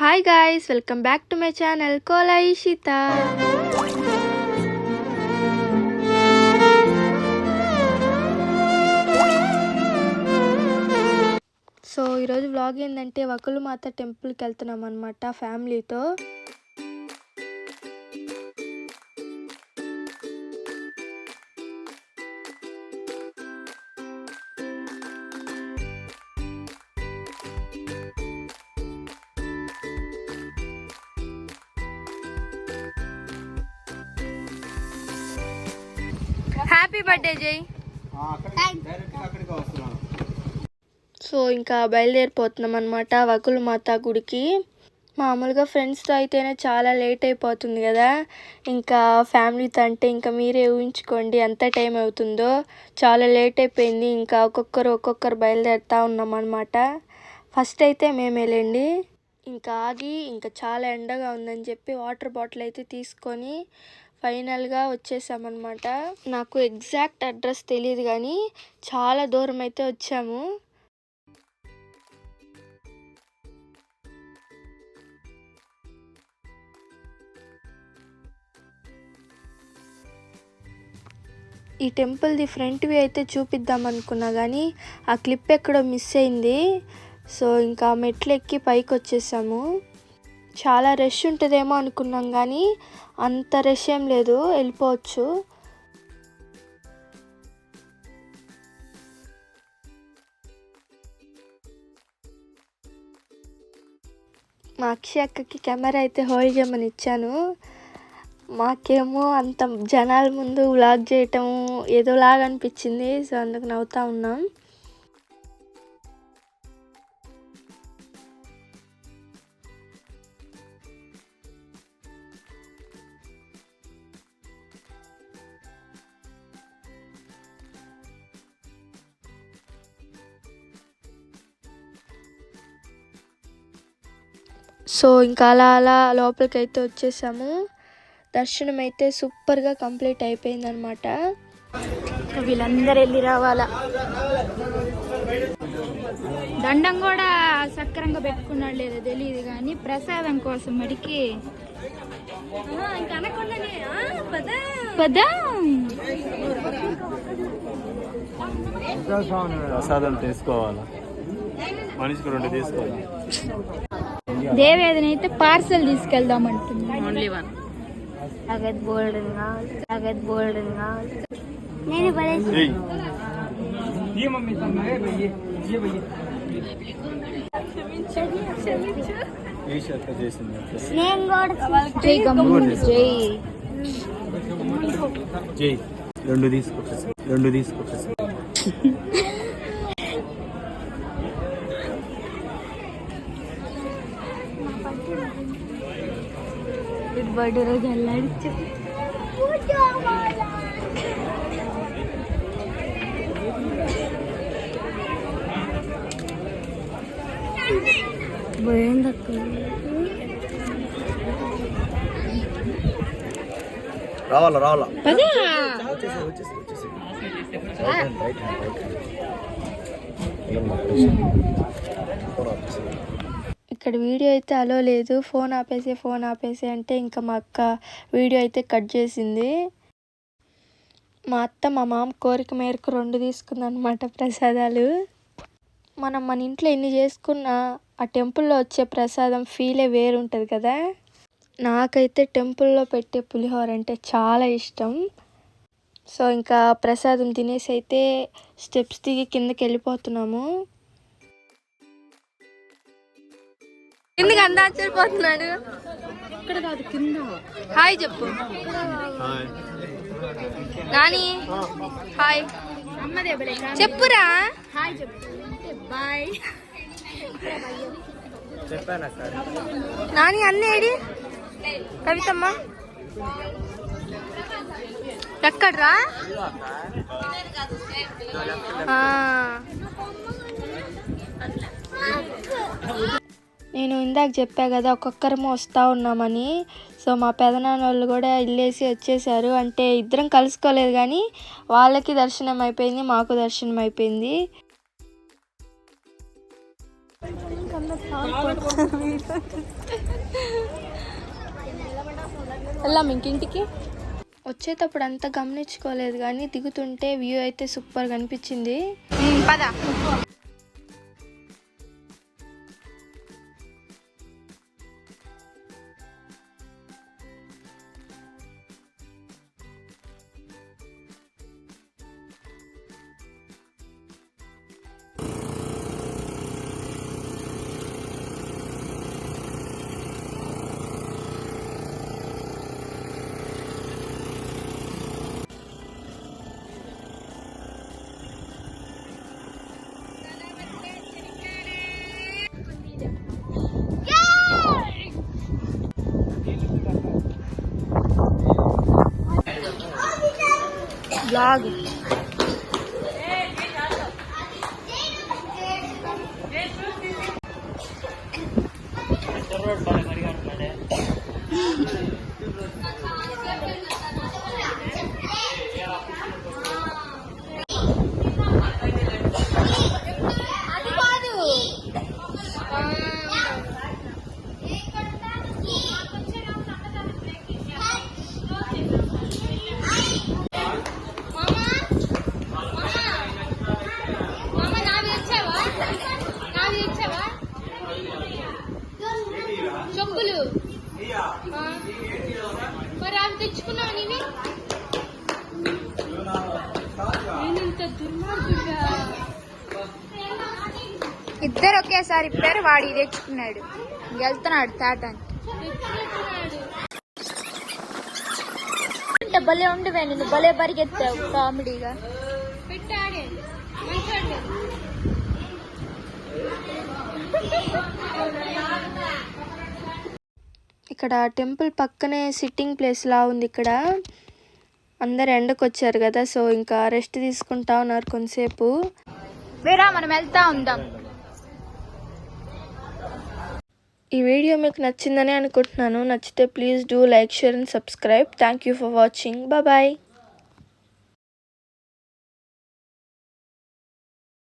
Hi guys, welcome back to my channel Kola Ishita. So ఈరోజు vlog ఏంటంటే వకులమాత టెంపుల్కి వెళ్తున్నాం అనమాట ఫ్యామిలీతో. హ్యాపీ బర్త్డే జై. సో ఇంకా బయలుదేరిపోతున్నాం అనమాట వకులమాత గుడికి. మామూలుగా ఫ్రెండ్స్తో అయితేనే చాలా లేట్ అయిపోతుంది కదా, ఇంకా ఫ్యామిలీతో అంటే ఇంకా మీరే ఊహించుకోండి ఎంత టైం అవుతుందో. చాలా లేట్ అయిపోయింది, ఇంకా ఒక్కొక్కరు బయలుదేరుతూ ఉన్నాం అనమాట. ఫస్ట్ అయితే మేము వెళ్ళండి, ఇంకా ఆగి ఇంకా చాలా ఎండగా ఉందని చెప్పి వాటర్ బాటిల్ అయితే తీసుకొని ఫైనల్గా వచ్చేసామన్నమాట. నాకు ఎగ్జాక్ట్ అడ్రస్ తెలియదు కానీ చాలా దూరం అయితే వచ్చాము. ఈ టెంపుల్ది ఫ్రంట్ వ్యూ అయితే చూపిద్దాం అనుకున్నా కానీ ఆ క్లిప్ ఎక్కడో మిస్ అయింది. సో ఇంకా మెట్లు ఎక్కి పైకి వచ్చేసాము. చాలా రష్ ఉంటుందేమో అనుకున్నాం కానీ అంత రష్ ఏం లేదు, వెళ్ళిపోవచ్చు. మా అక్షయ్ అక్కకి కెమెరా అయితే హోల్డ్ చేయమని ఇచ్చాను. మాకేమో అంత జనాల ముందు వ్లాగ్ చేయటం ఏదోలాగా అనిపించింది, సో అందుకు నవ్వుతూ ఉన్నాం. సో ఇంకా అలా లోపలికి అయితే వచ్చేసాము. దర్శనం అయితే సూపర్గా కంప్లీట్ అయిపోయిందనమాట. వీళ్ళందరూ వెళ్ళి రావాలా. దండం కూడా సక్రంగా పెట్టుకున్నాడు లేదో తెలియదు కానీ ప్రసాదం కోసం మడికి ప్రసాదం తీసుకోవాలా, మనిషికి 2 తీసుకోవాలి. దేవేదన అయితే పార్సల్ తీసుకెళ్దాం అంటుంది. జై 2 తీసుకొచ్చేసి బర్త్డే రోజు అల్లాడిచ్చు. రావాలా ఇక్కడ వీడియో అయితే అలో లేదు, ఫోన్ ఆపేసి అంటే ఇంకా మా అక్క వీడియో అయితే కట్ చేసింది. మా అత్త మా మామ కోరిక మేరకు 2 తీసుకుందనమాట ప్రసాదాలు. మనం మన ఇంట్లో ఎన్ని చేసుకున్నా ఆ టెంపుల్లో వచ్చే ప్రసాదం ఫీలే వేరుంటుంది కదా. నాకైతే టెంపుల్లో పెట్టే పులిహోర అంటే చాలా ఇష్టం. సో ఇంకా ప్రసాదం తినేసి అయితే స్టెప్స్ దిగి కిందకి వెళ్ళిపోతున్నాము. ఎందుకు అంత ఆశ్చర్యపోతున్నాడు? ఇక్కడ కాదు, కింద. హాయ్ చెప్పు నాని. హాయ్ చెప్పురా. హాయ్ చెప్పు. బాయ్ నాని అన్నేడి కవితమ్మ ఎక్కడ్రా? నేను ఇందాక చెప్పా కదా ఒక్కొక్కరము వస్తూ ఉన్నామని. సో మా పెదనాన్న వాళ్ళు కూడా వెళ్ళేసి వచ్చేసారు. అంటే ఇద్దరం కలుసుకోలేదు కానీ వాళ్ళకి దర్శనం అయిపోయింది, మాకు దర్శనం అయిపోయింది. వెళ్ళాం ఇంకింటికి. వచ్చేటప్పుడు అంతా గమనించుకోలేదు కానీ దిగుతుంటే వ్యూ అయితే సూపర్గా అనిపించింది. పద. బ్లాగ్. చెప్పులు మరి అవి తెచ్చుకున్నావు నేనింత దుర్మార్గుడిగా. ఇద్దరు ఒకేసారి ఇప్పారు. వాడి తెచ్చుకున్నాడు, వెళ్తున్నాడు తాటానికి. భలే ఉండవే, నేను భలే పరిగెత్తావు కామెడీగా. పెట్టాడే ఇక్కడ టెంపుల్ పక్కనే సిట్టింగ్ ప్లేస్ లా ఉంది. ఇక్కడ అందరు ఎండకు వచ్చారు కదా, సో ఇంకా రెస్ట్ తీసుకుంటా ఉన్నారు కొంతసేపు. వేరా మనం వెళ్తా ఉందాం. ఈ వీడియో మీకు నచ్చిందని అనుకుంటున్నాను. నచ్చితే please do like, share and subscribe. Thank you for watching. Bye.